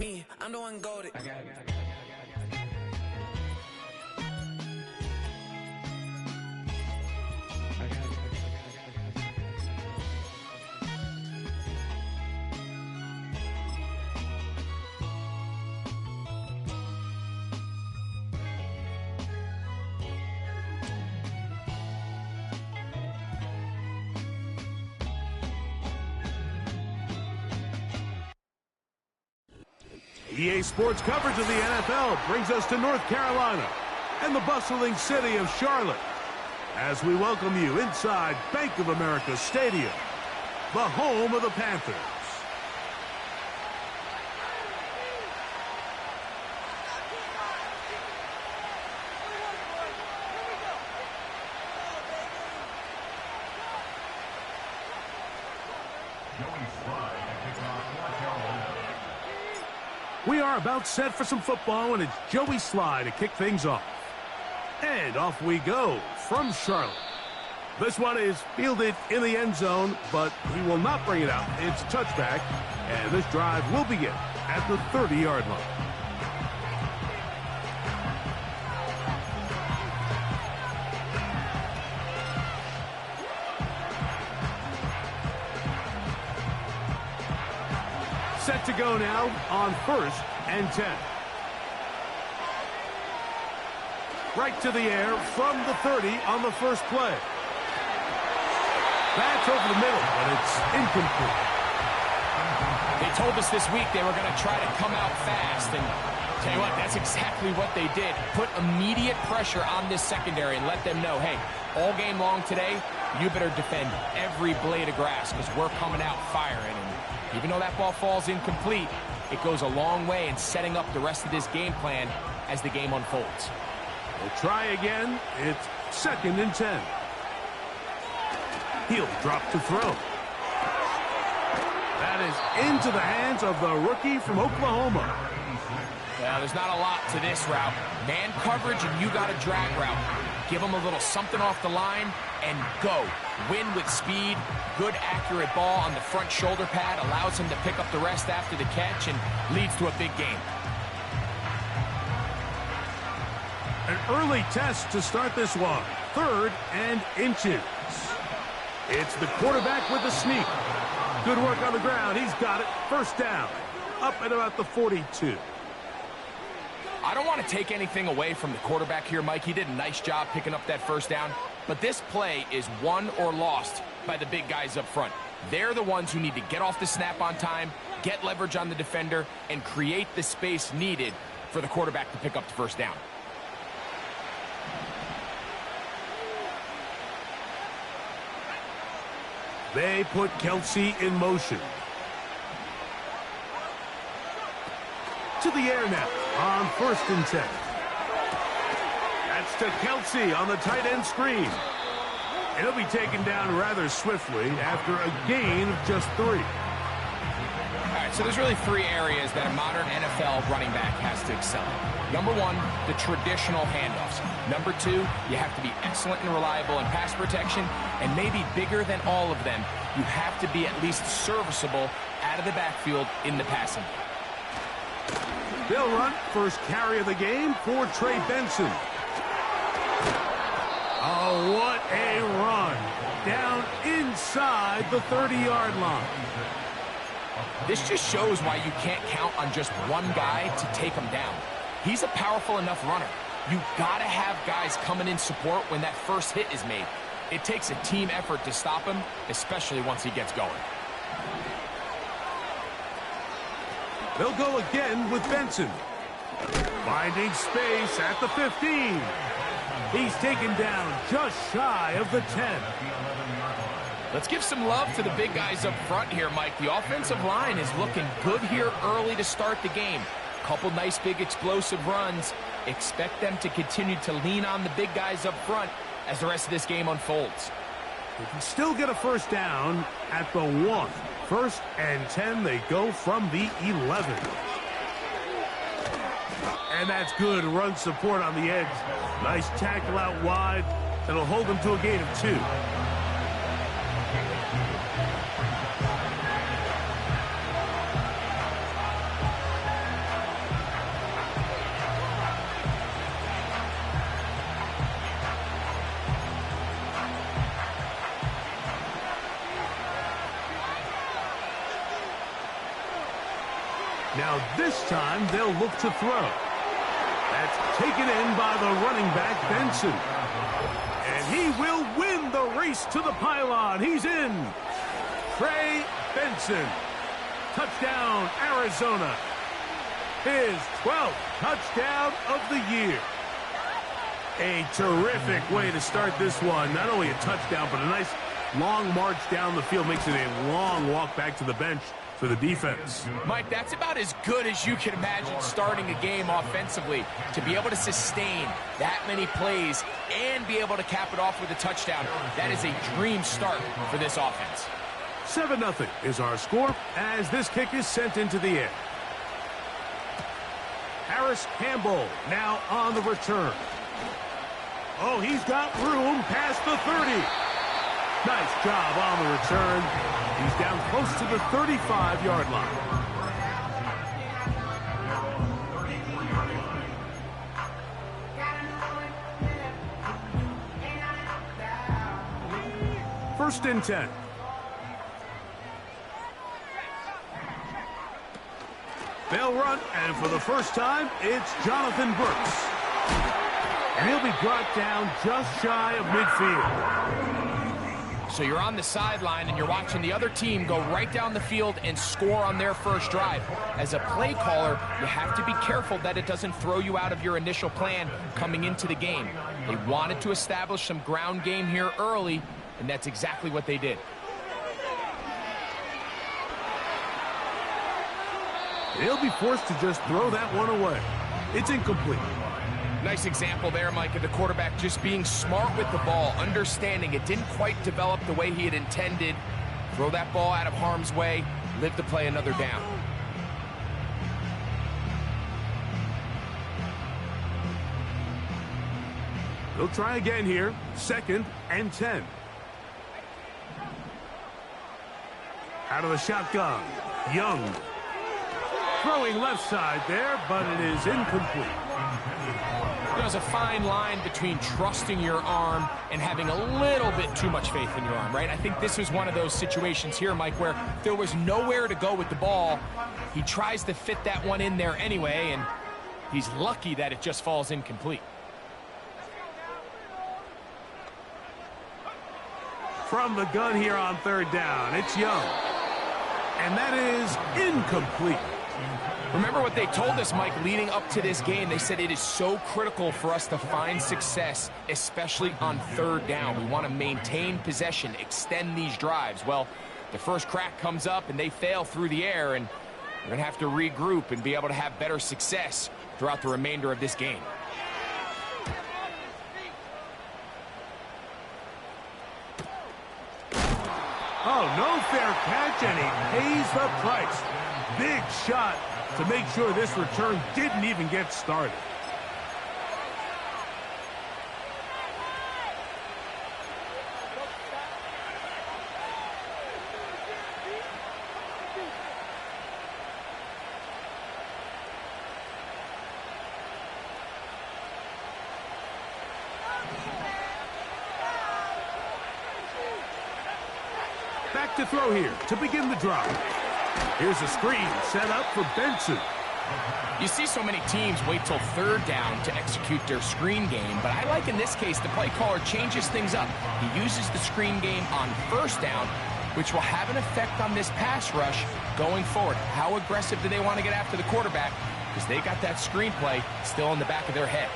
me, I'm the one goaded. EA Sports coverage of the NFL brings us to North Carolina and the bustling city of Charlotte as we welcome you inside Bank of America Stadium, the home of the Panthers. We are about set for some football, and it's Joey Sly to kick things off. And off we go from Charlotte. This one is fielded in the end zone, but he will not bring it out. It's a touchback, and this drive will begin at the 30-yard line. Set to go now on 1st and 10. Right to the air from the 30 on the first play. That's over the middle, but it's incomplete. They told us this week they were going to try to come out fast, and tell you what, that's exactly what they did. Put immediate pressure on this secondary and let them know, hey, all game long today, you better defend every blade of grass because we're coming out firing. And even though that ball falls incomplete, it goes a long way in setting up the rest of this game plan as the game unfolds. We'll try again. It's 2nd and 10. He'll drop to throw. That is into the hands of the rookie from Oklahoma. Well, there's not a lot to this route. Man coverage and you got a drag route. Give him a little something off the line and go. Win with speed. Good, accurate ball on the front shoulder pad. Allows him to pick up the rest after the catch and leads to a big game. An early test to start this one. 3rd and inches. It's the quarterback with the sneak. Good work on the ground. He's got it. First down. Up at about the 42. I don't want to take anything away from the quarterback here, Mike. He did a nice job picking up that first down. But this play is won or lost by the big guys up front. They're the ones who need to get off the snap on time, get leverage on the defender, and create the space needed for the quarterback to pick up the first down. They put Kelsey in motion. To the air now on 1st and 10. That's to Kelsey on the tight end screen. He'll be taken down rather swiftly after a gain of just 3. All right, so there's really 3 areas that a modern NFL running back has to excel in. Number 1, the traditional handoffs. Number 2, you have to be excellent and reliable in pass protection. And maybe bigger than all of them, you have to be at least serviceable out of the backfield in the passing. They'll run first carry of the game for Trey Benson. Oh, what a run. Down inside the 30-yard line. This just shows why you can't count on just one guy to take him down. He's a powerful enough runner. You gotta have guys coming in support when that first hit is made. It takes a team effort to stop him, especially once he gets going. They'll go again with Benson. Finding space at the 15. He's taken down just shy of the 10. Let's give some love to the big guys up front here, Mike. The offensive line is looking good here early to start the game. Couple nice big explosive runs. Expect them to continue to lean on the big guys up front as the rest of this game unfolds. They can still get a first down at the 1. 1st and 10, they go from the 11. And that's good run support on the edge. Nice tackle out wide. That'll hold them to a gain of 2. Now this time they'll look to throw. That's taken in by the running back, Benson. And he will win the race to the pylon. He's in. Trey Benson. Touchdown, Arizona. His 12th touchdown of the year. A terrific way to start this one. Not only a touchdown, but a nice long march down the field. Makes it a long walk back to the bench for the defense. Mike, that's about as good as you can imagine starting a game offensively. To be able to sustain that many plays and be able to cap it off with a touchdown, that is a dream start for this offense. 7-0 is our score as this kick is sent into the air. Harris Campbell now on the return. Oh, he's got room past the 30. Nice job on the return. He's down close to the 35-yard line. First and 10. They'll run, and for the first time, it's Jonathan Brooks. And he'll be brought down just shy of midfield. So you're on the sideline and you're watching the other team go right down the field and score on their first drive. As a play caller, you have to be careful that it doesn't throw you out of your initial plan coming into the game. They wanted to establish some ground game here early, and that's exactly what they did. They'll be forced to just throw that one away. It's incomplete. Nice example there, Mike, of the quarterback just being smart with the ball, understanding it didn't quite develop the way he had intended. Throw that ball out of harm's way, live to play another down. They'll try again here. 2nd and 10. Out of the shotgun, Young. Throwing left side there, but it is incomplete. There's a fine line between trusting your arm and having a little bit too much faith in your arm, right? I think this was one of those situations here, Mike, where there was nowhere to go with the ball. He tries to fit that one in there anyway, and he's lucky that it just falls incomplete. From the gun here on 3rd down, it's Young. And that is incomplete. Remember what they told us, Mike, leading up to this game. They said it is so critical for us to find success, especially on 3rd down. We want to maintain possession, extend these drives. Well, the first crack comes up and they fail through the air, and we're going to have to regroup and be able to have better success throughout the remainder of this game. Oh, no fair catch, and he pays the price. Big shot to make sure this return didn't even get started. Back to throw here to begin the drive. Here's a screen set up for Benson. You see so many teams wait till 3rd down to execute their screen game, but I like in this case the play caller changes things up. He uses the screen game on 1st down, which will have an effect on this pass rush going forward. How aggressive do they want to get after the quarterback? Because they got that screen play still in the back of their head.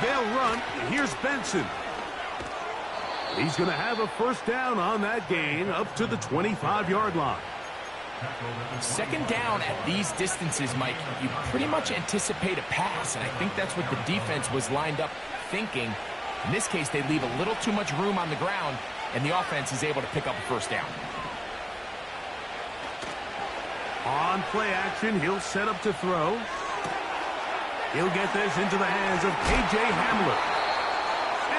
They'll run. Here's Benson. He's going to have a 1st down on that gain up to the 25-yard line. 2nd down at these distances, Mike, you pretty much anticipate a pass, and I think that's what the defense was lined up thinking. In this case, they leave a little too much room on the ground, and the offense is able to pick up a 1st down. On play action, he'll set up to throw. He'll get this into the hands of K.J. Hamler.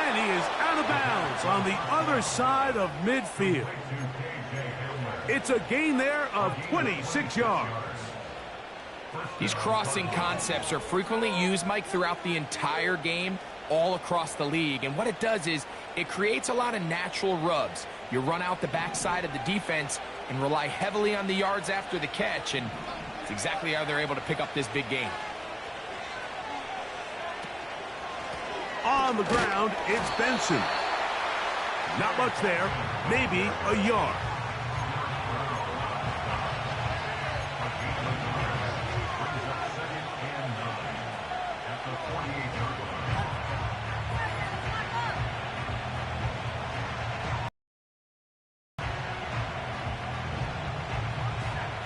And he is out of bounds on the other side of midfield. It's a gain there of 26 yards. These crossing concepts are frequently used, Mike, throughout the entire game, all across the league. And what it does is it creates a lot of natural rubs. You run out the backside of the defense and rely heavily on the yards after the catch, and it's exactly how they're able to pick up this big game. On the ground, it's Benson. Not much there, maybe a yard.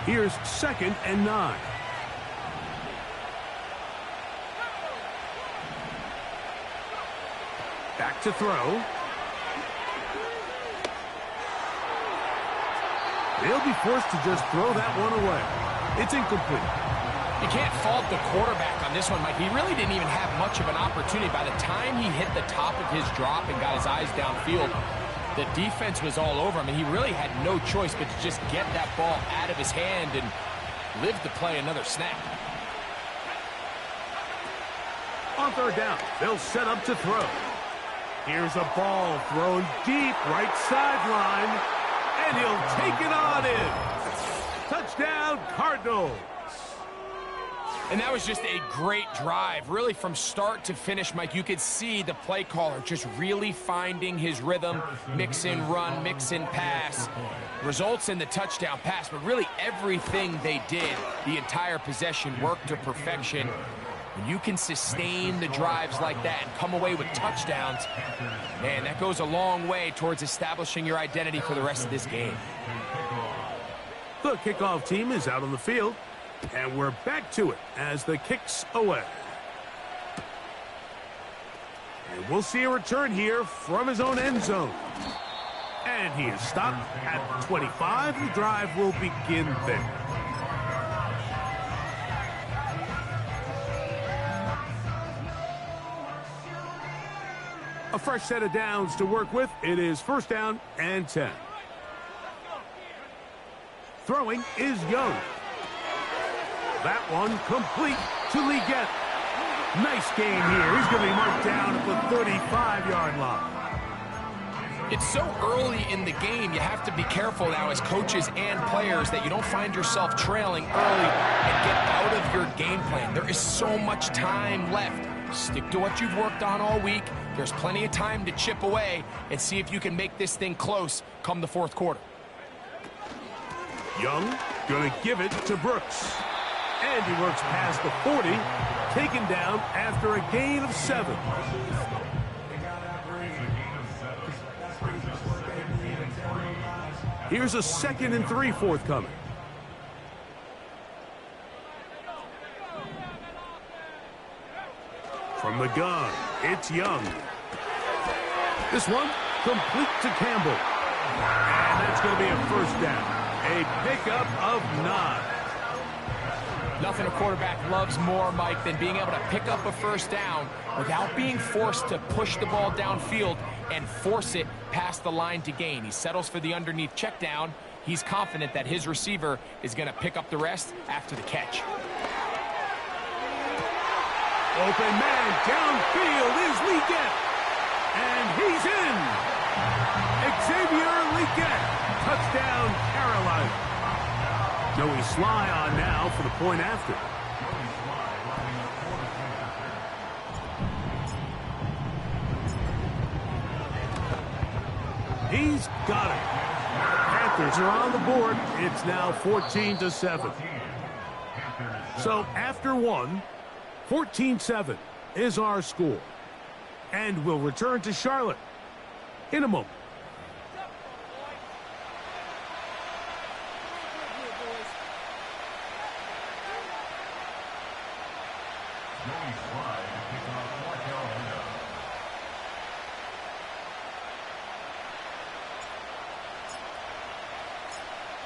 Here's 2nd and 9. Back to throw. They'll be forced to just throw that one away. It's incomplete. You can't fault the quarterback on this one, Mike. He really didn't even have much of an opportunity. By the time he hit the top of his drop and got his eyes downfield, the defense was all over him, and he really had no choice but to just get that ball out of his hand and live to play another snap. On 3rd down, they'll set up to throw. Here's a ball thrown deep right sideline, and he'll take it on in. Touchdown, Cardinals. And that was just a great drive, really from start to finish, Mike. You could see the play caller just really finding his rhythm, mix in run, mix in pass. Results in the touchdown pass, but really everything they did, the entire possession, worked to perfection. When you can sustain the drives like that and come away with touchdowns, man, that goes a long way towards establishing your identity for the rest of this game. The kickoff team is out on the field. And we're back to it as the kick's away. And we'll see a return here from his own end zone. And he is stopped at 25. The drive will begin there. A fresh set of downs to work with. It is 1st down and 10. Throwing is Young. That one complete to Leggett. Nice game here. He's going to be marked down at the 35-yard line. It's so early in the game, you have to be careful now as coaches and players that you don't find yourself trailing early and get out of your game plan. There is so much time left. Stick to what you've worked on all week. There's plenty of time to chip away and see if you can make this thing close come the 4th quarter. Young going to give it to Brooks. And he works past the 40, taken down after a gain of 7. Here's a 2nd and 3 forthcoming. From the gun, it's Young. This one, complete to Campbell. And that's going to be a 1st down. A pickup of 9. Nothing a quarterback loves more, Mike, than being able to pick up a 1st down without being forced to push the ball downfield and force it past the line to gain. He settles for the underneath check down. He's confident that his receiver is going to pick up the rest after the catch. Open man downfield is Leggett. And he's in. Xavier Leggett. Touchdown, Carolina. Joey Sly on now for the point after. He's got it. Panthers are on the board. It's now 14-7. So after one, 14-7 is our score. And we'll return to Charlotte in a moment.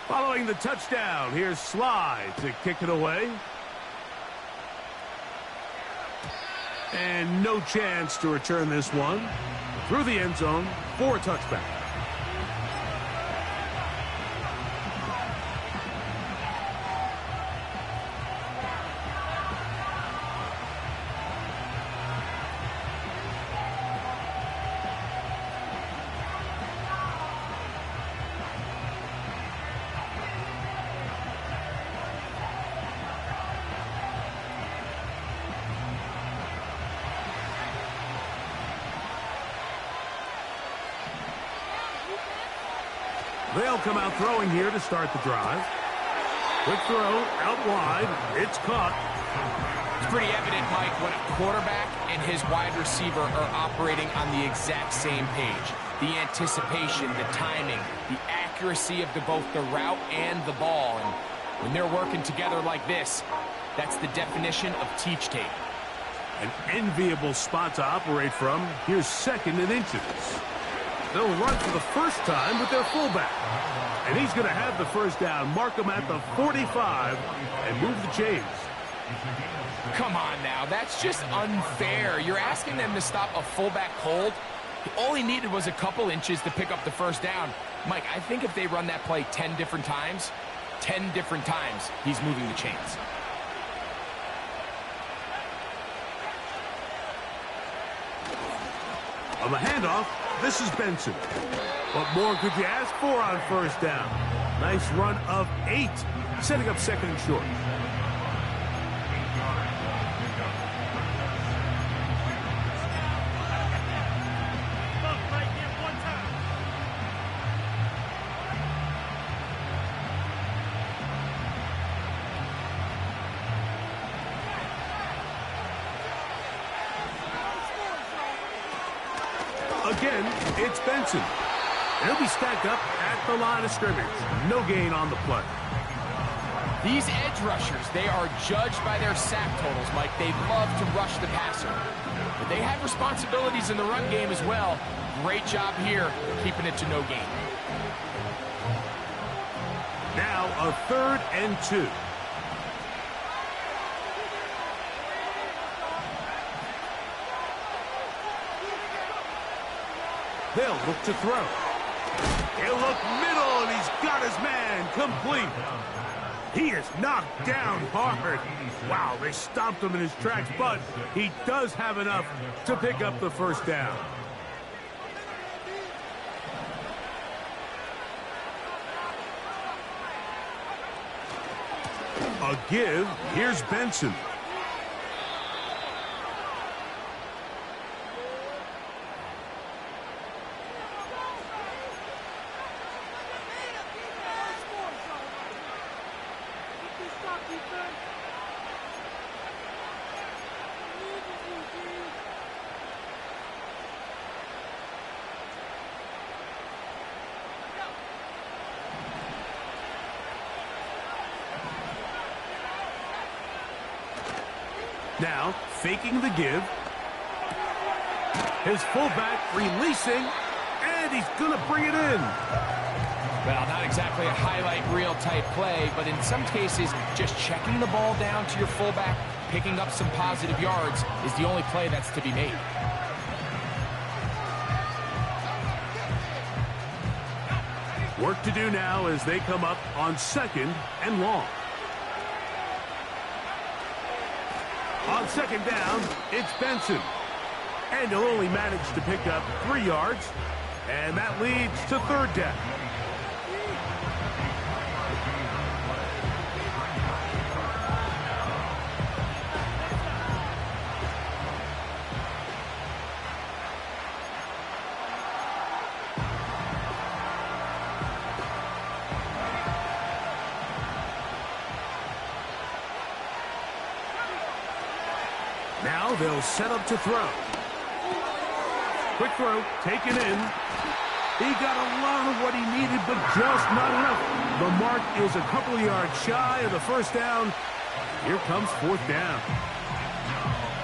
Following the touchdown, here's Sly to kick it away. And no chance to return this one. Through the end zone for a touchback. They'll come out throwing here to start the drive. Quick throw, out wide. It's caught. It's pretty evident, Mike, when a quarterback and his wide receiver are operating on the exact same page. The anticipation, the timing, the accuracy of both the route and the ball. And when they're working together like this, that's the definition of teach tape. An enviable spot to operate from. Here's 2nd and inches. They'll run for the first time with their fullback. And he's going to have the first down, mark him at the 45, and move the chains. Come on now, that's just unfair. You're asking them to stop a fullback cold. All he needed was a couple inches to pick up the first down. Mike, I think if they run that play 10 different times, he's moving the chains. On the handoff, this is Benson. What more could you ask for on first down? Nice run of 8, setting up 2nd and short. Again, it's Benson. He'll be stacked up at the line of scrimmage. No gain on the play. These edge rushers, they are judged by their sack totals, Mike. They love to rush the passer. But they have responsibilities in the run game as well. Great job here, keeping it to no gain. Now a 3rd and 2. They'll look to throw. He'll look middle, and he's got his man complete. He is knocked down hard. Wow, they stopped him in his tracks, but he does have enough to pick up the first down. A give. Here's Benson. Now, faking the give. His fullback releasing, and he's going to bring it in. Well, not exactly a highlight reel type play, but in some cases, just checking the ball down to your fullback, picking up some positive yards is the only play that's to be made. Work to do now as they come up on 2nd and long. On 2nd down, it's Benson. And he'll only manage to pick up 3 yards. And that leads to 3rd down. Now they'll set up to throw. Quick throw, taken in. He got a lot of what he needed, but just not enough. The mark is a couple of yards shy of the first down. Here comes 4th down.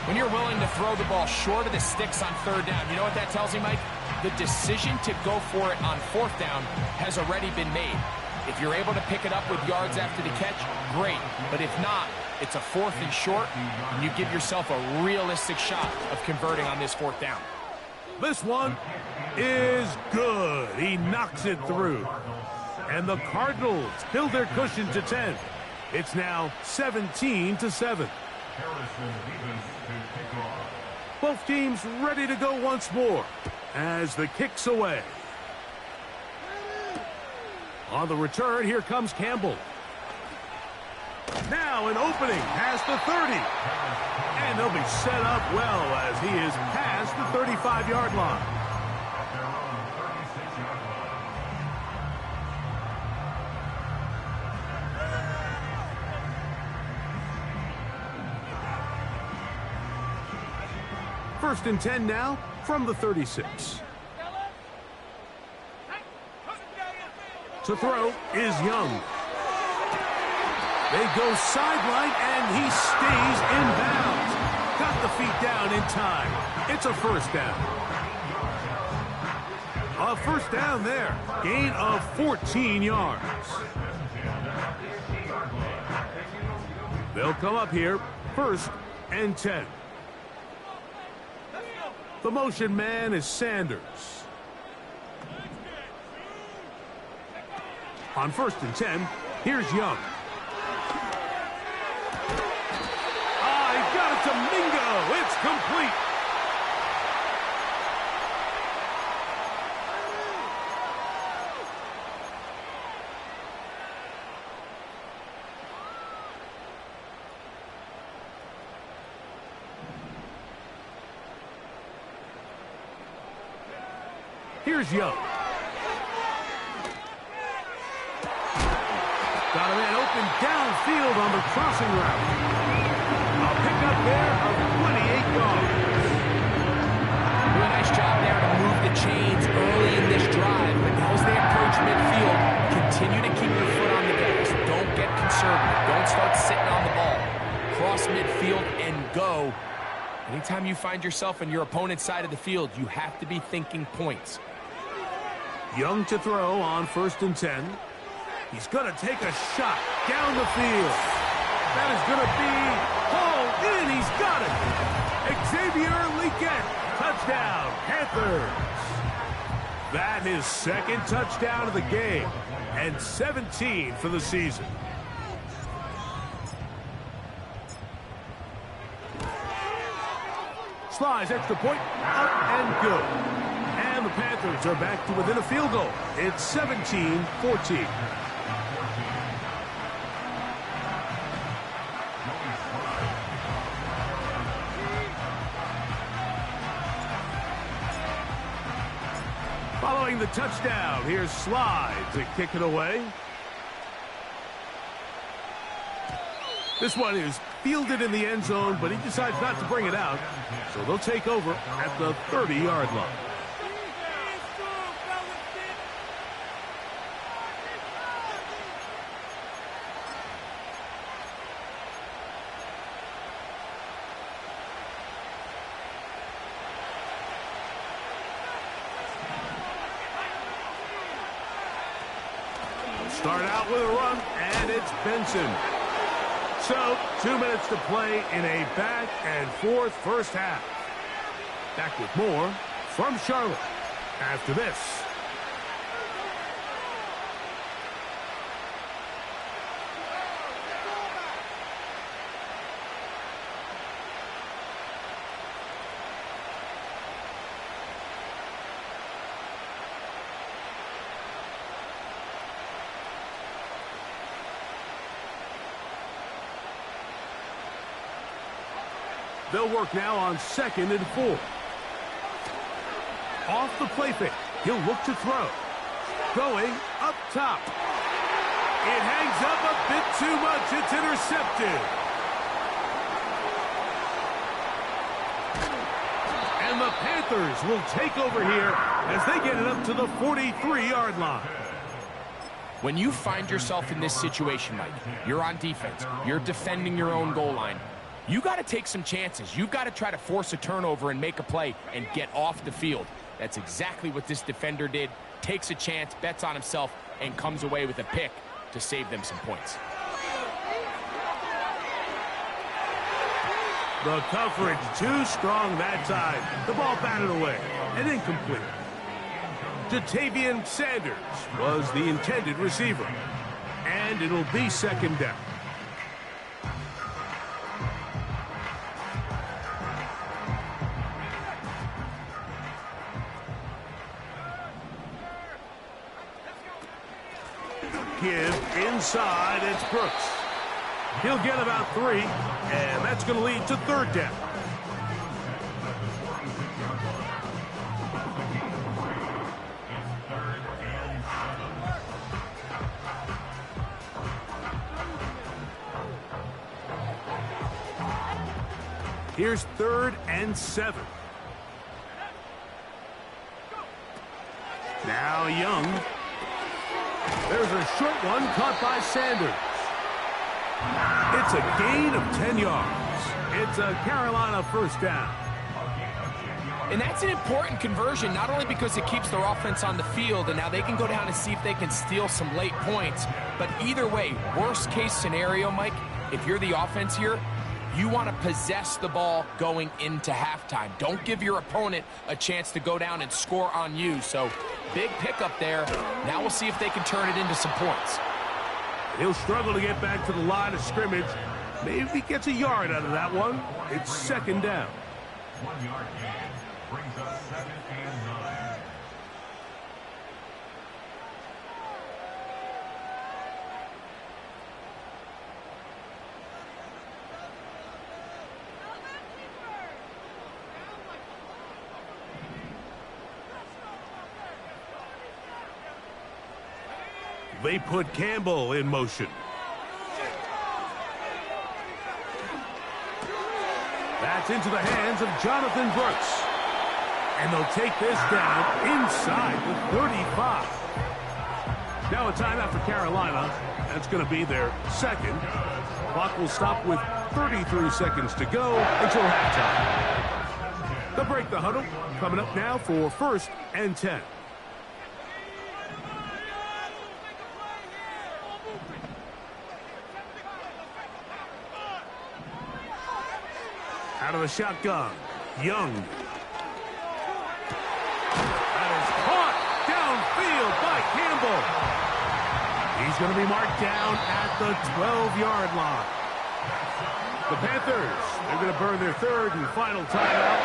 When you're willing to throw the ball short of the sticks on 3rd down, you know what that tells you, Mike? The decision to go for it on 4th down has already been made. If you're able to pick it up with yards after the catch, great. But if not, it's a 4th and short, and you give yourself a realistic shot of converting on this 4th down. This one is good. He knocks it through. And the Cardinals build their cushion to 10. It's now 17-7. Both teams ready to go once more as the kick's away. On the return, here comes Campbell. Now an opening past the 30. And they'll be set up well as he is past the 35-yard line. First and 10 now from the 36. To throw is Young. They go sideline, and he stays in bounds. Got the feet down in time. It's a first down. A first down there. Gain of 14 yards. They'll come up here, first and 10. The motion man is Sanders. On first and 10, here's Young. He got it to Mingo. It's complete. Here's Young. Got a man open downfield on the crossing route. A pickup there of 28 yards. Do a nice job there to move the chains early in this drive. But as they approach midfield, continue to keep your foot on the gas. Don't get conservative. Don't start sitting on the ball. Cross midfield and go. Anytime you find yourself on your opponent's side of the field, you have to be thinking points. Young to throw on first and 10. He's going to take a shot down the field. That is going to be hauled in. He's got it. Xavier Legette. Touchdown, Panthers. That is second touchdown of the game and 17 for the season. Slides extra point, up and good. And the Panthers are back to within a field goal. It's 17-14. Following the touchdown, here's Slide to kick it away. This one is fielded in the end zone, but he decides not to bring it out. So they'll take over at the 30-yard line. Start out with a run, and it's Benson. So, 2 minutes to play in a back-and-forth first half. Back with more from Charlotte after this. They'll work now on 2nd and 4. Off the play fake. He'll look to throw. Going up top. It hangs up a bit too much. It's intercepted. And the Panthers will take over here as they get it up to the 43-yard line. When you find yourself in this situation, Mike, you're on defense. You're defending your own goal line. You got to take some chances. You've got to try to force a turnover and make a play and get off the field. That's exactly what this defender did. Takes a chance, bets on himself, and comes away with a pick to save them some points. The coverage too strong that time. The ball batted away and incomplete. Jatavian Sanders was the intended receiver. And it'll be 2nd down. Give inside, it's Brooks. He'll get about 3, and that's going to lead to 3rd down. Here's 3rd and 7. Now Young. There's a short one caught by Sanders. It's a gain of 10 yards. It's a Carolina first down. And that's an important conversion, not only because it keeps their offense on the field, and now they can go down and see if they can steal some late points. But either way, worst case scenario, Mike, if you're the offense here, you want to possess the ball going into halftime. Don't give your opponent a chance to go down and score on you. So big pickup there. Now we'll see if they can turn it into some points. He'll struggle to get back to the line of scrimmage. Maybe he gets a yard out of that one. It's second down. 1 yard gain brings us 2nd and 9. They put Campbell in motion. That's into the hands of Jonathan Brooks. And they'll take this down inside the 35. Now a timeout for Carolina. That's going to be their second. Clock will stop with 33 seconds to go until halftime. They'll break the huddle. Coming up now for 1st and 10. Out of the shotgun, Young. That is caught downfield by Campbell. He's going to be marked down at the 12-yard line. The Panthers, they're going to burn their 3rd and final timeout.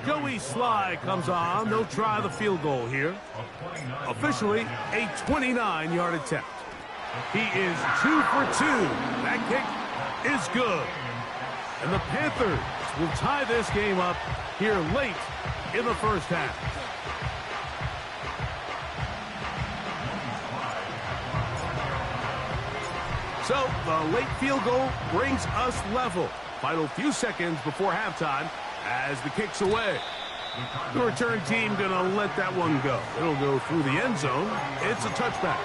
Joey Sly comes on. They'll try the field goal here. Officially, a 29-yard attempt. He is 2 for 2. That kick is good. And the Panthers will tie this game up here late in the first half. So, the late field goal brings us level. Final few seconds before halftime as the kick's away. The return team going to let that one go. It'll go through the end zone. It's a touchback.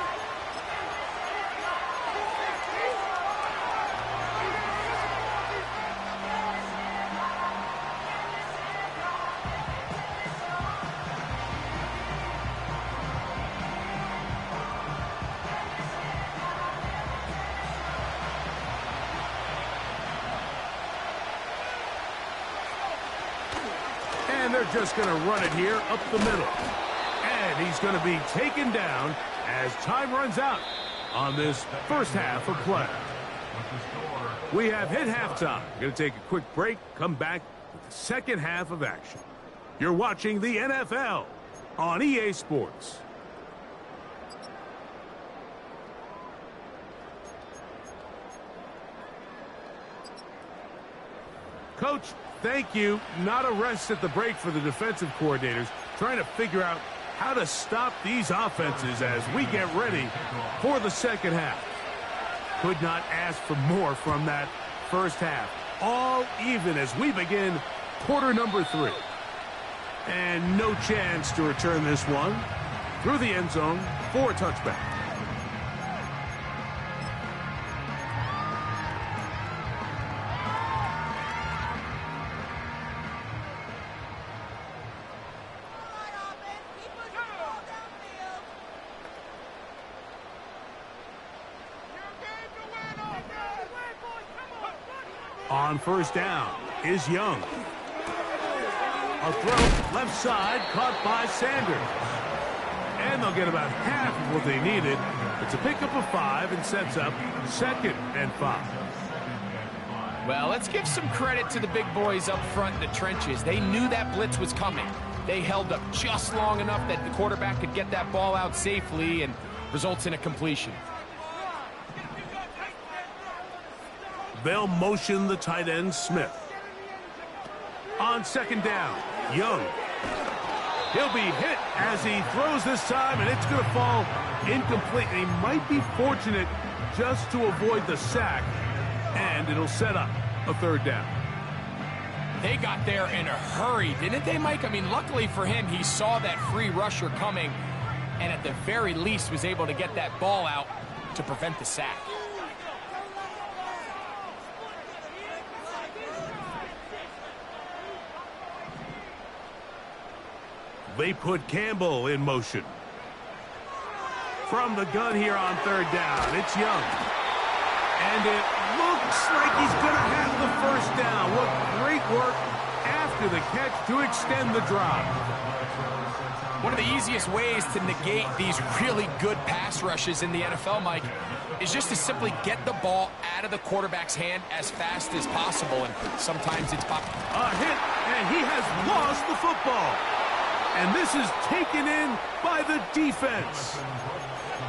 And they're just going to run it here up the middle. And he's going to be taken down as time runs out on this first half of play. We have hit halftime. Going to take a quick break, come back with the second half of action. You're watching the NFL on EA Sports. Coach, thank you. Not a rest at the break for the defensive coordinators, trying to figure out how to stop these offenses as we get ready for the second half. Could not ask for more from that first half. All even as we begin quarter number 3. And no chance to return this one through the end zone for a touchback. On first down is Young. A throw left side caught by Sanders. And they'll get about half of what they needed. It's a pickup of 5 and sets up 2nd and 5. Well, let's give some credit to the big boys up front in the trenches. They knew that blitz was coming. They held up just long enough that the quarterback could get that ball out safely and results in a completion. They'll motion the tight end, Smith. On second down, Young. He'll be hit as he throws this time, and it's going to fall incomplete. He might be fortunate just to avoid the sack, and it'll set up a 3rd down. They got there in a hurry, didn't they, Mike? I mean, luckily for him, he saw that free rusher coming and at the very least was able to get that ball out to prevent the sack. They put Campbell in motion. From the gun here on third down, it's Young. And it looks like he's going to have the first down. What great work after the catch to extend the drive. One of the easiest ways to negate these really good pass rushes in the NFL, Mike, is just to simply get the ball out of the quarterback's hand as fast as possible. And sometimes it's pop. A hit, and he has lost the football. And this is taken in by the defense.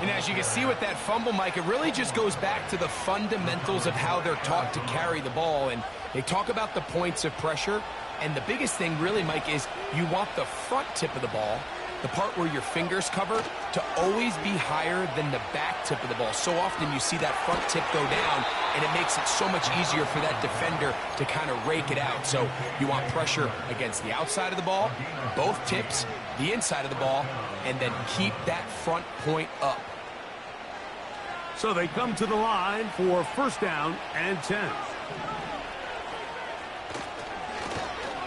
And as you can see with that fumble, Mike, it really just goes back to the fundamentals of how they're taught to carry the ball. And they talk about the points of pressure. And the biggest thing really, Mike, is you want the front tip of the ball, the part where your fingers cover, to always be higher than the back tip of the ball. So often you see that front tip go down, and it makes it so much easier for that defender to kind of rake it out. So you want pressure against the outside of the ball, both tips, the inside of the ball, and then keep that front point up. So they come to the line for first down and 10.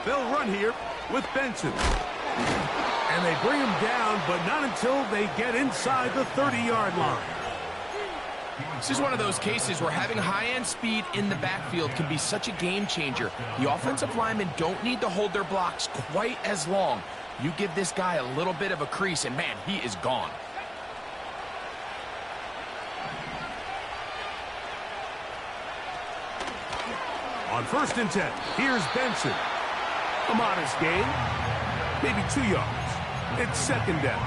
They'll run here with Benson. And they bring him down, but not until they get inside the 30-yard line. This is one of those cases where having high-end speed in the backfield can be such a game changer. The offensive linemen don't need to hold their blocks quite as long. You give this guy a little bit of a crease, and man, he is gone. On first and 10, here's Benson. A modest gain, maybe 2 yards. It's second down.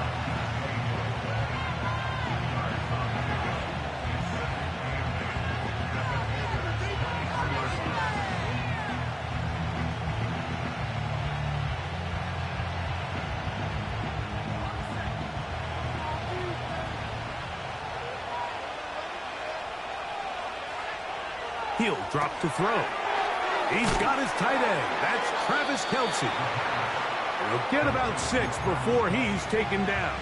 He'll drop to throw. He's got his tight end. That's Travis Kelce. He'll get about 6 before he's taken down.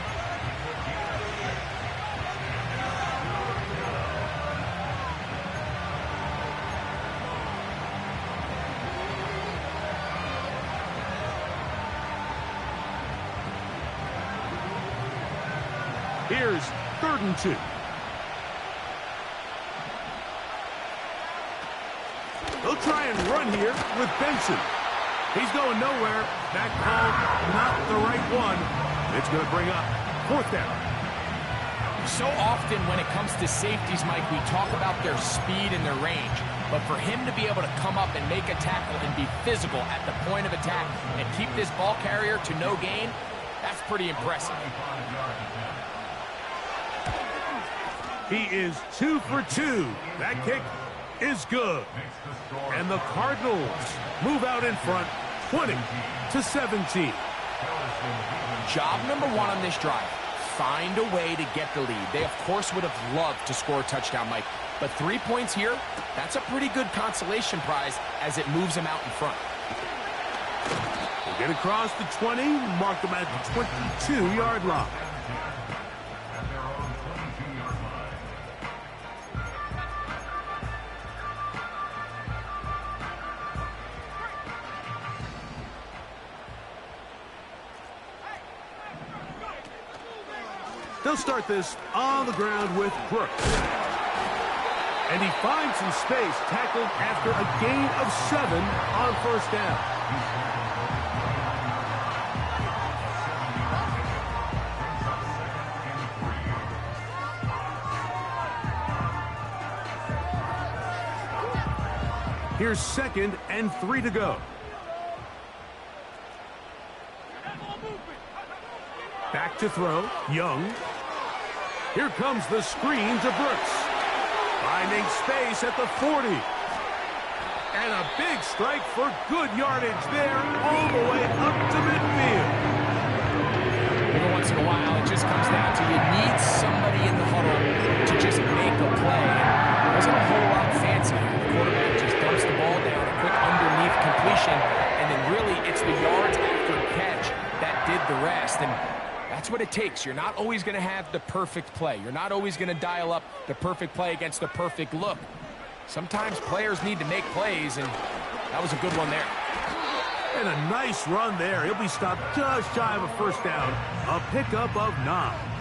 Here's 3rd and 2. They'll try and run here with Benson. He's going nowhere. That call, not the right one. It's going to bring up 4th down. So often when it comes to safeties, Mike, we talk about their speed and their range. But for him to be able to come up and make a tackle and be physical at the point of attack and keep this ball carrier to no gain, that's pretty impressive. He is 2 for 2. That kick is good. And the Cardinals move out in front, 20-17. Job number 1 on this drive, find a way to get the lead. They, of course, would have loved to score a touchdown, Mike. But 3 points here, that's a pretty good consolation prize as it moves them out in front. They get across the 20, mark them at the 22-yard line. They'll start this on the ground with Brooks. And he finds some space, tackled after a gain of 7 on first down. Here's 2nd and 3 to go. Back to throw, Young. Here comes the screen to Brooks. Finding space at the 40. And a big strike for good yardage there, all the way up to midfield. Every once in a while, it just comes down to you need somebody in the huddle to just make a play. It wasn't a whole lot fancy. The quarterback just dumps the ball down, a quick underneath completion, the rest, and that's what it takes. You're not always going to have the perfect play. You're not always going to dial up the perfect play against the perfect look. Sometimes players need to make plays, and that was a good one there. And a nice run there. He'll be stopped just shy of a first down. A pickup of 9.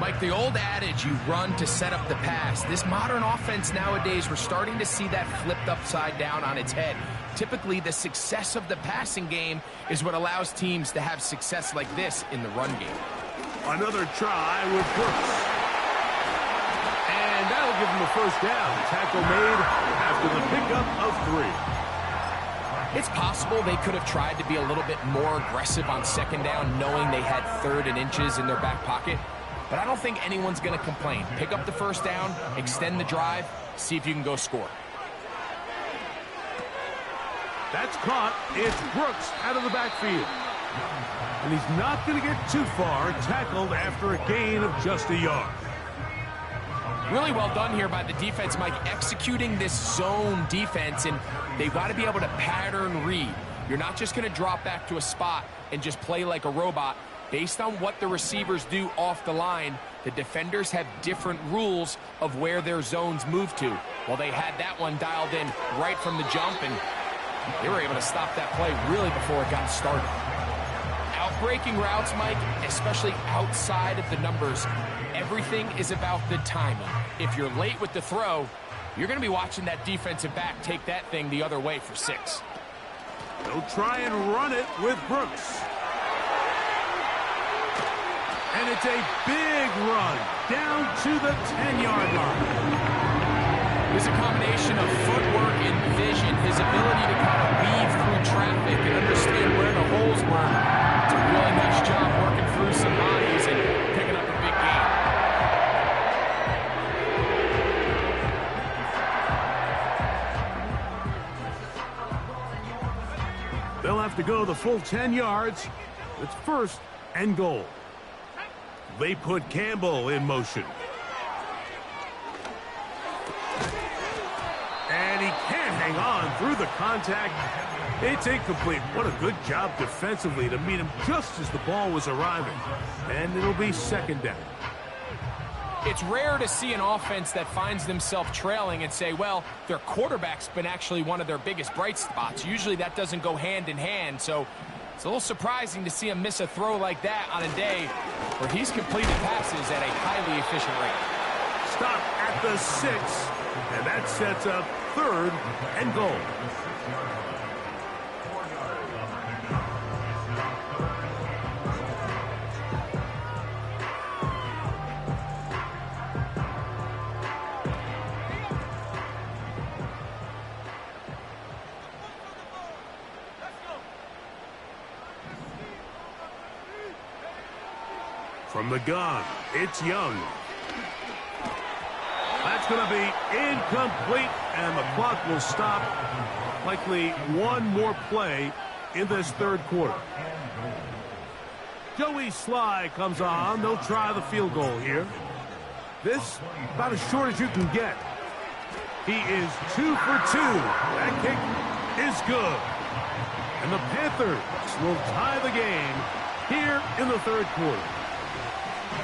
Like the old adage, you run to set up the pass. This modern offense nowadays, we're starting to see that flipped upside down on its head. Typically, the success of the passing game is what allows teams to have success like this in the run game. Another try with Brooks. And that'll give him a first down. Tackle made after the pickup of 3. It's possible they could have tried to be a little bit more aggressive on second down, knowing they had 3rd and inches in their back pocket. But I don't think anyone's going to complain. Pick up the first down, extend the drive, see if you can go score. That's caught. It's Brooks out of the backfield. And he's not going to get too far, tackled after a gain of just a yard. Really well done here by the defense, Mike, executing this zone defense, and they've got to be able to pattern read. You're not just going to drop back to a spot and just play like a robot. Based on what the receivers do off the line, the defenders have different rules of where their zones move to. Well, they had that one dialed in right from the jump, and they were able to stop that play really before it got started. Outbreaking routes, Mike, especially outside of the numbers, everything is about the timing. If you're late with the throw, you're going to be watching that defensive back take that thing the other way for 6. They'll try and run it with Brooks. And it's a big run down to the 10-yard line. There's a combination of footwork and vision, his ability to kind of weave through traffic and understand where the holes were. It's a really nice job working through some bodies and picking up a big gain. They'll have to go the full 10 yards. It's 1st and goal. They put Campbell in motion. And he can't hang on through the contact. It's incomplete. What a good job defensively to meet him just as the ball was arriving. And it'll be 2nd down. It's rare to see an offense that finds themselves trailing and say, well, their quarterback's been actually one of their biggest bright spots. Usually that doesn't go hand in hand, so it's a little surprising to see him miss a throw like that on a day where he's completed passes at a highly efficient rate. Stop at the 6, and that sets up 3rd and goal. From the gun, it's Young. That's going to be incomplete, and the clock will stop. Likely one more play in this 3rd quarter. Joey Sly comes on. They'll try the field goal here. This about as short as you can get. He is 2 for 2. That kick is good. And the Panthers will tie the game here in the 3rd quarter.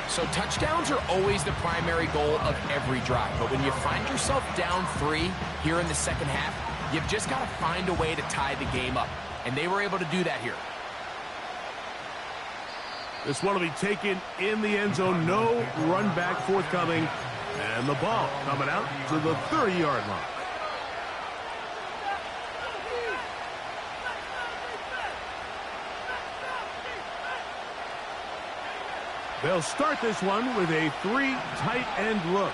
So touchdowns are always the primary goal of every drive. But when you find yourself down 3 here in the 2nd half, you've just got to find a way to tie the game up. And they were able to do that here. This one will be taken in the end zone. No run back forthcoming. And the ball coming out to the 30-yard line. They'll start this one with a 3 tight end look.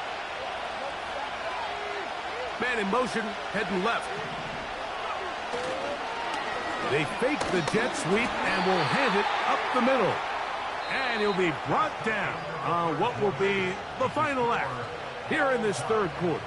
Man in motion, heading left. They fake the jet sweep and will hand it up the middle. And he'll be brought down on what will be the final act here in this 3rd quarter.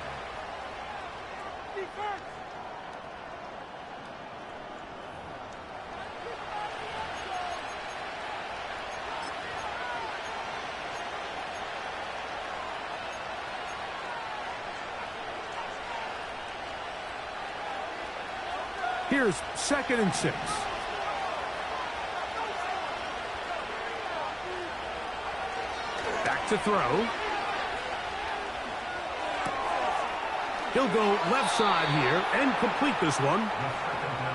Here's 2nd and 6. to throw. He'll go left side here and complete this one.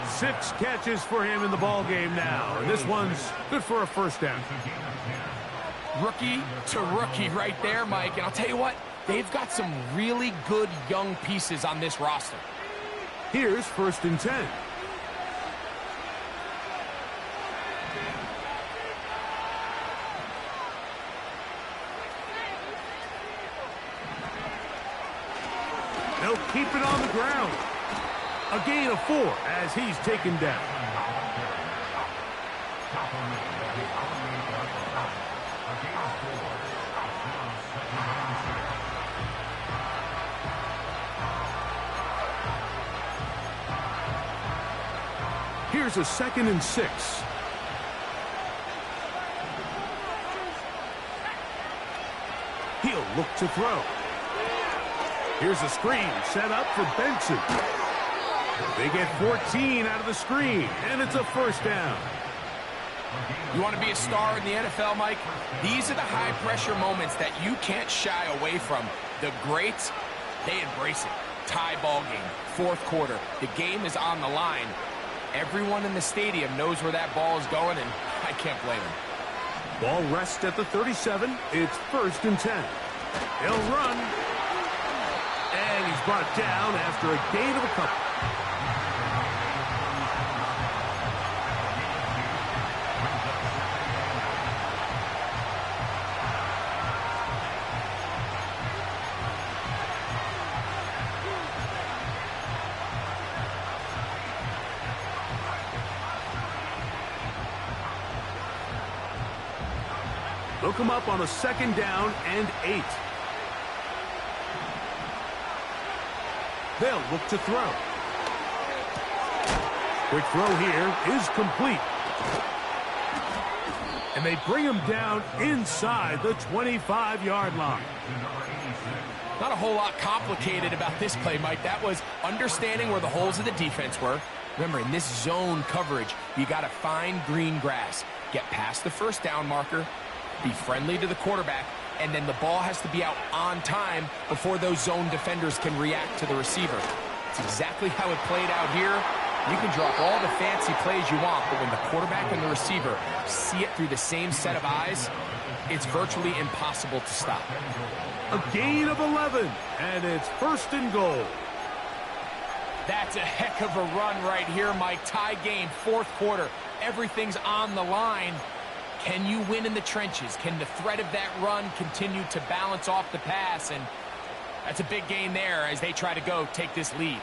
6 catches for him in the ball game now, and this one's good for a first down. Rookie to rookie right there, Mike. And I'll tell you what, they've got some really good young pieces on this roster. Here's 1st and 10. They'll keep it on the ground. A gain of 4 as he's taken down. Here's a 2nd and 6. He'll look to throw. Here's a screen set up for Benson. They get 14 out of the screen, and it's a first down. You want to be a star in the NFL, Mike? These are the high-pressure moments that you can't shy away from. The greats, they embrace it. Tie ball game, 4th quarter. The game is on the line. Everyone in the stadium knows where that ball is going, and I can't blame them. Ball rests at the 37. It's 1st and 10. He'll run. And he's brought down after a gain of a couple. They'll come up on a 2nd down and 8. They'll look to throw. Quick throw here is complete. And they bring him down inside the 25-yard line. Not a whole lot complicated about this play, Mike. That was understanding where the holes of the defense were. Remember, in this zone coverage, you got to find green grass. Get past the first down marker, be friendly to the quarterback, and then the ball has to be out on time before those zone defenders can react to the receiver. It's exactly how it played out here. You can drop all the fancy plays you want, but when the quarterback and the receiver see it through the same set of eyes, it's virtually impossible to stop. A gain of 11, and it's 1st and goal. That's a heck of a run right here, Mike. Tie game, 4th quarter. Everything's on the line. Can you win in the trenches? Can the threat of that run continue to balance off the pass? And that's a big gain there as they try to go take this lead.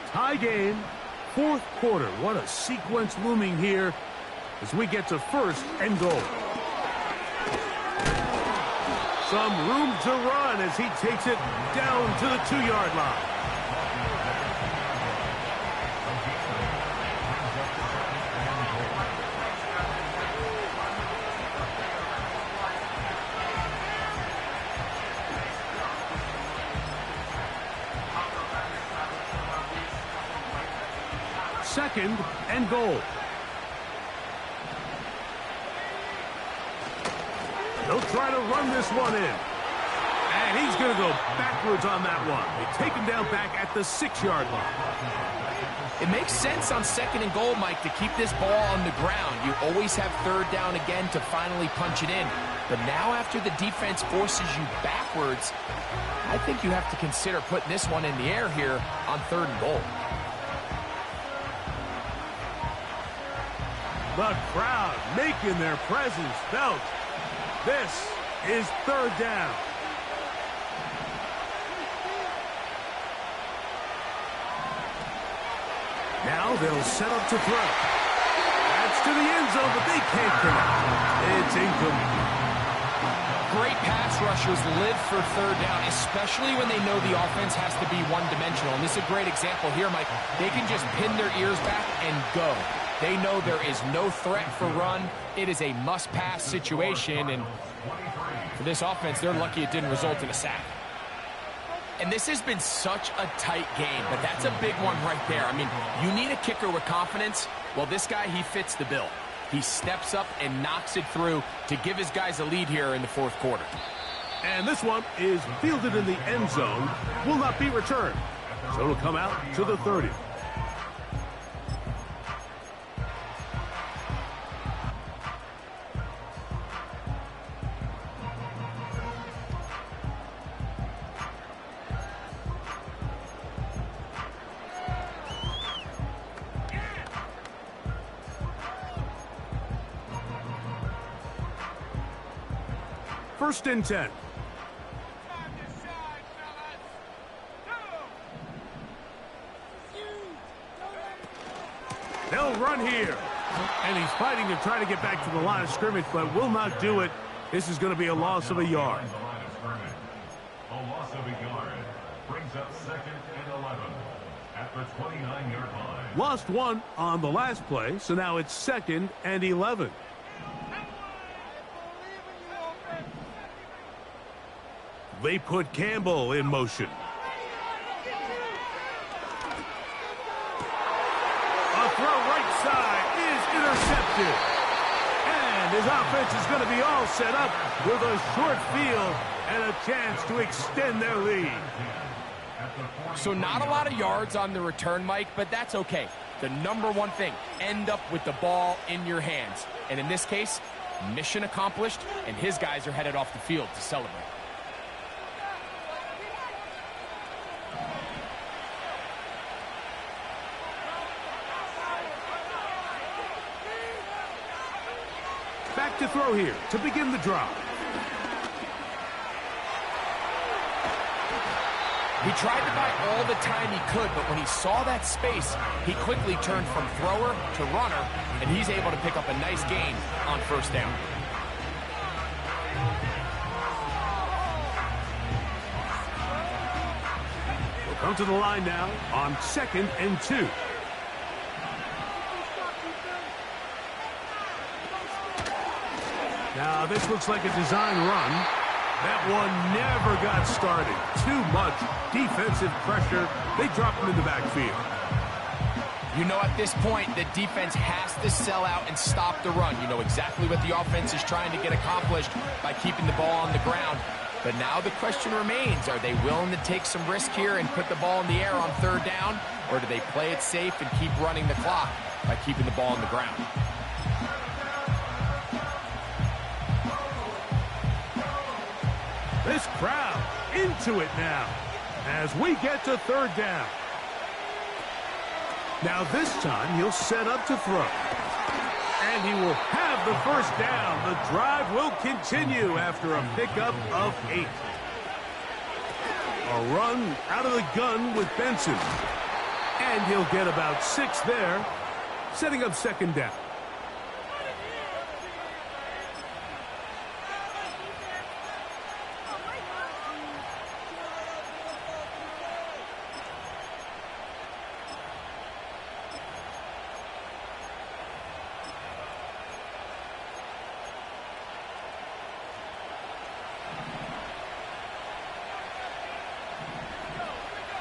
Tie game, 4th quarter. What a sequence looming here as we get to 1st and goal. Some room to run as he takes it down to the 2-yard line. Second and goal. They'll try to run this one in. And he's going to go backwards on that one. They take him down back at the 6-yard line. It makes sense on 2nd and goal, Mike, to keep this ball on the ground. You always have 3rd down again to finally punch it in. But now after the defense forces you backwards, I think you have to consider putting this one in the air here on 3rd and goal. The crowd making their presence felt. This is 3rd down. Now they'll set up to throw. That's to the end zone, but they can't connect. It's incomplete. Great pass rushers live for 3rd down, especially when they know the offense has to be one-dimensional. And this is a great example here, Mike. They can just pin their ears back and go. They know there is no threat for run. It is a must-pass situation, and for this offense, they're lucky it didn't result in a sack. And this has been such a tight game, but that's a big one right there. I mean, you need a kicker with confidence. Well, this guy, he fits the bill. he steps up and knocks it through to give his guys a lead here in the fourth quarter. And this one is fielded in the end zone, will not be returned. So it'll come out to the 30. First and 10. They'll run here. And he's fighting to try to get back to the line of scrimmage, but will not do it. This is going to be a loss of a yard. A loss of a yard brings up second and 11 at the 29-yard line. Lost one on the last play, so now it's second and 11. They put Campbell in motion. A throw right side is intercepted. And his offense is going to be all set up with a short field and a chance to extend their lead. So not a lot of yards on the return, Mike, but that's okay. The number one thing, end up with the ball in your hands. And in this case, mission accomplished, and his guys are headed off the field to celebrate. Back to throw here to begin the drive. He tried to buy all the time he could, but when he saw that space, he quickly turned from thrower to runner, and he's able to pick up a nice gain on first down. We'll come to the line now on second and 2. Now, this looks like a design run. That one never got started. Too much defensive pressure. They drop him in the backfield. You know, at this point, the defense has to sell out and stop the run. You know exactly what the offense is trying to get accomplished by keeping the ball on the ground. But now the question remains, are they willing to take some risk here and put the ball in the air on third down? Or do they play it safe and keep running the clock by keeping the ball on the ground? This crowd into it now as we get to third down. Now this time he'll set up to throw. And he will have the first down. The drive will continue after a pickup of 8. A run out of the gun with Benson. And he'll get about 6 there, setting up second down.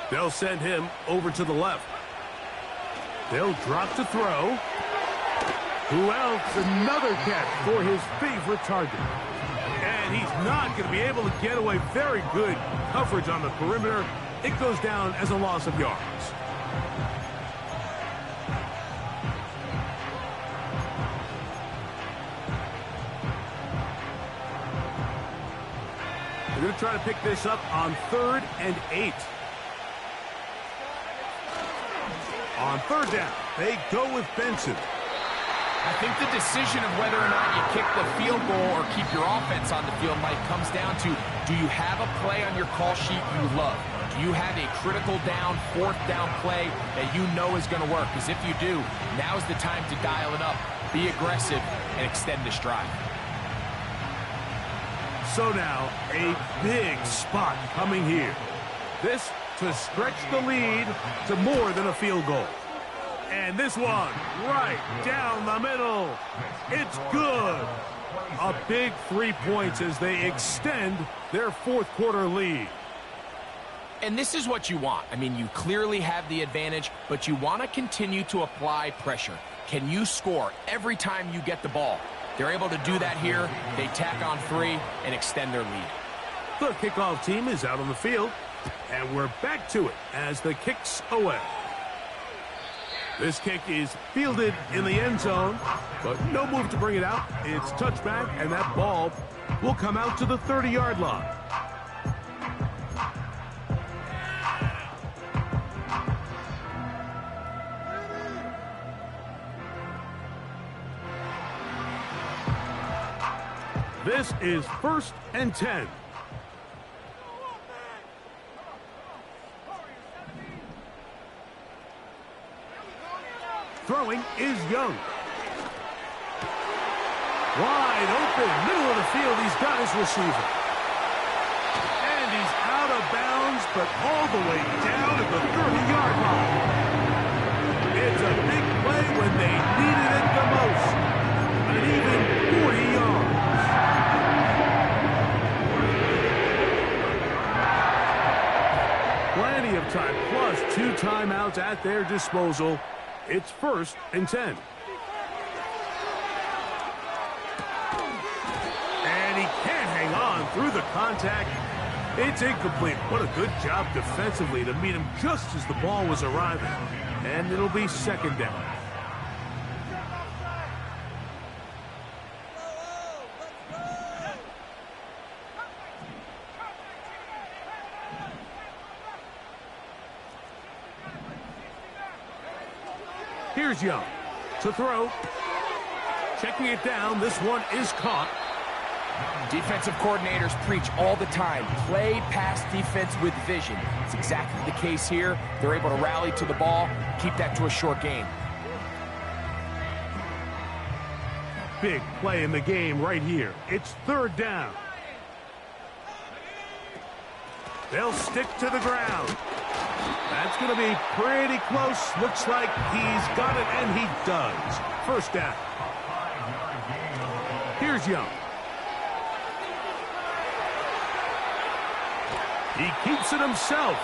They'll send him over to the left. They'll drop to throw. Who else? Another catch for his favorite target. And he's not going to be able to get away. Very good coverage on the perimeter. It goes down as a loss of yards. They're going to try to pick this up on 3rd and 8. On third down, they go with Benson. I think the decision of whether or not you kick the field goal or keep your offense on the field, Mike, comes down to, do you have a play on your call sheet you love? Do you have a critical down, 4th down play that you know is going to work? Because if you do, now's the time to dial it up, be aggressive, and extend this drive. So now, a big spot coming here. This to stretch the lead to more than a field goal. And this one, right down the middle. It's good. A big 3 points as they extend their 4th quarter lead. And this is what you want. I mean, you clearly have the advantage, but you want to continue to apply pressure. Can you score every time you get the ball? They're able to do that here. They tack on 3 and extend their lead. The kickoff team is out on the field, and we're back to it as the kick's away. This kick is fielded in the end zone, but no move to bring it out. It's touchback, and that ball will come out to the 30-yard line. This is 1st and 10. Throwing is Young. Wide open, middle of the field. He's got his receiver. And he's out of bounds, but all the way down at the 30-yard line. It's a big play when they needed it the most. And even 40 yards. Plenty of time, plus 2 timeouts at their disposal. It's 1st and 10. And he can't hang on through the contact. It's incomplete. What a good job defensively to meet him just as the ball was arriving. And it'll be 2nd down. Here's Young to throw. Checking it down. This one is caught. Defensive coordinators preach all the time. Play pass defense with vision. It's exactly the case here. They're able to rally to the ball, keep that to a short game. Big play in the game right here. It's 3rd down. They'll stick to the ground. That's going to be pretty close. Looks like he's got it, and he does. 1st down. Here's Young. He keeps it himself.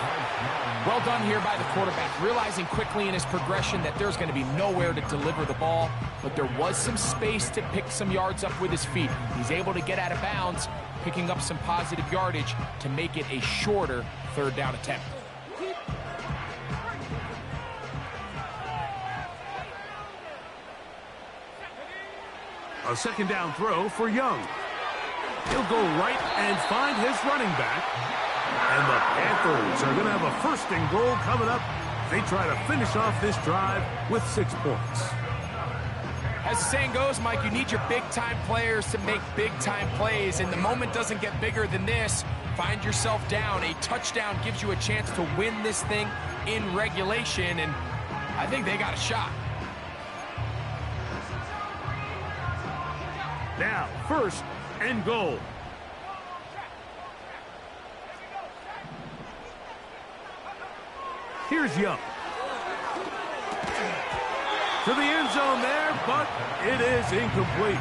Well done here by the quarterback, realizing quickly in his progression that there's going to be nowhere to deliver the ball, but there was some space to pick some yards up with his feet. He's able to get out of bounds, picking up some positive yardage to make it a shorter 3rd down attempt. A 2nd down throw for Young. He'll go right and find his running back. And the Panthers are going to have a 1st and goal coming up. They try to finish off this drive with 6 points. As the saying goes, Mike, you need your big-time players to make big-time plays, and the moment doesn't get bigger than this. Find yourself down. A touchdown gives you a chance to win this thing in regulation, and I think they got a shot. Now, 1st and goal. Here's Young. To the end zone there, but it is incomplete.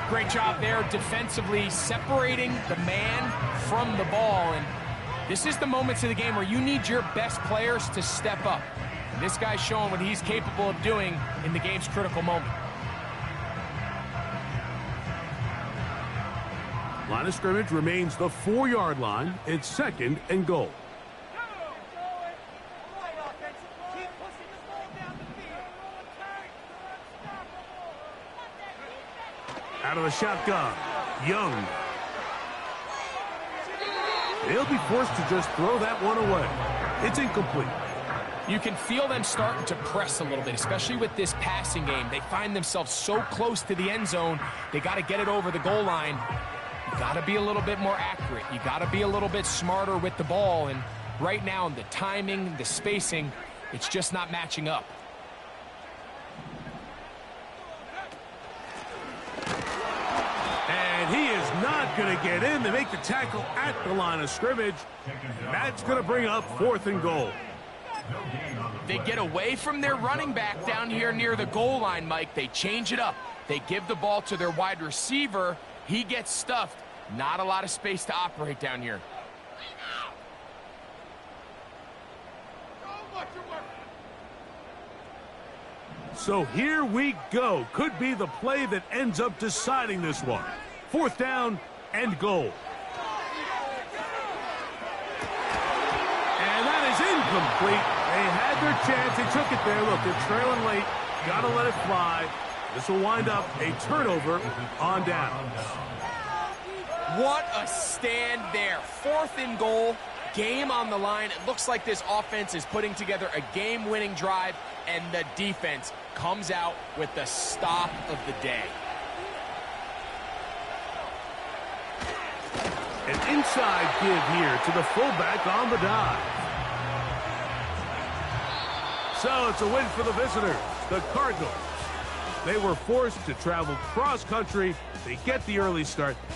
Great job there defensively, separating the man from the ball. And this is the moments of the game where you need your best players to step up. And this guy's showing what he's capable of doing in the game's critical moment. Line of scrimmage remains the 4-yard line. It's 2nd and goal. Out of the shotgun, Young. He'll be forced to just throw that one away. It's incomplete. You can feel them starting to press a little bit, especially with this passing game. They find themselves so close to the end zone, they got to get it over the goal line. You got to be a little bit more accurate. You got to be a little bit smarter with the ball. And right now, the timing, the spacing, it's just not matching up. And he is not going to get in to make the tackle at the line of scrimmage. That's going to bring up 4th and goal. They get away from their running back down here near the goal line, Mike. They change it up. They give the ball to their wide receiver. He gets stuffed. Not a lot of space to operate down here. So here we go. Could be the play that ends up deciding this one. 4th down and goal. And that is incomplete. They had their chance. They took it there. Look, they're trailing late. Got to let it fly. This will wind up a turnover on downs. What a stand there. 4th and goal. Game on the line. It looks like this offense is putting together a game-winning drive, and the defense comes out with the stop of the day. An inside give here to the fullback on the dive. So it's a win for the visitors, the Cardinals. They were forced to travel cross-country. They get the early start.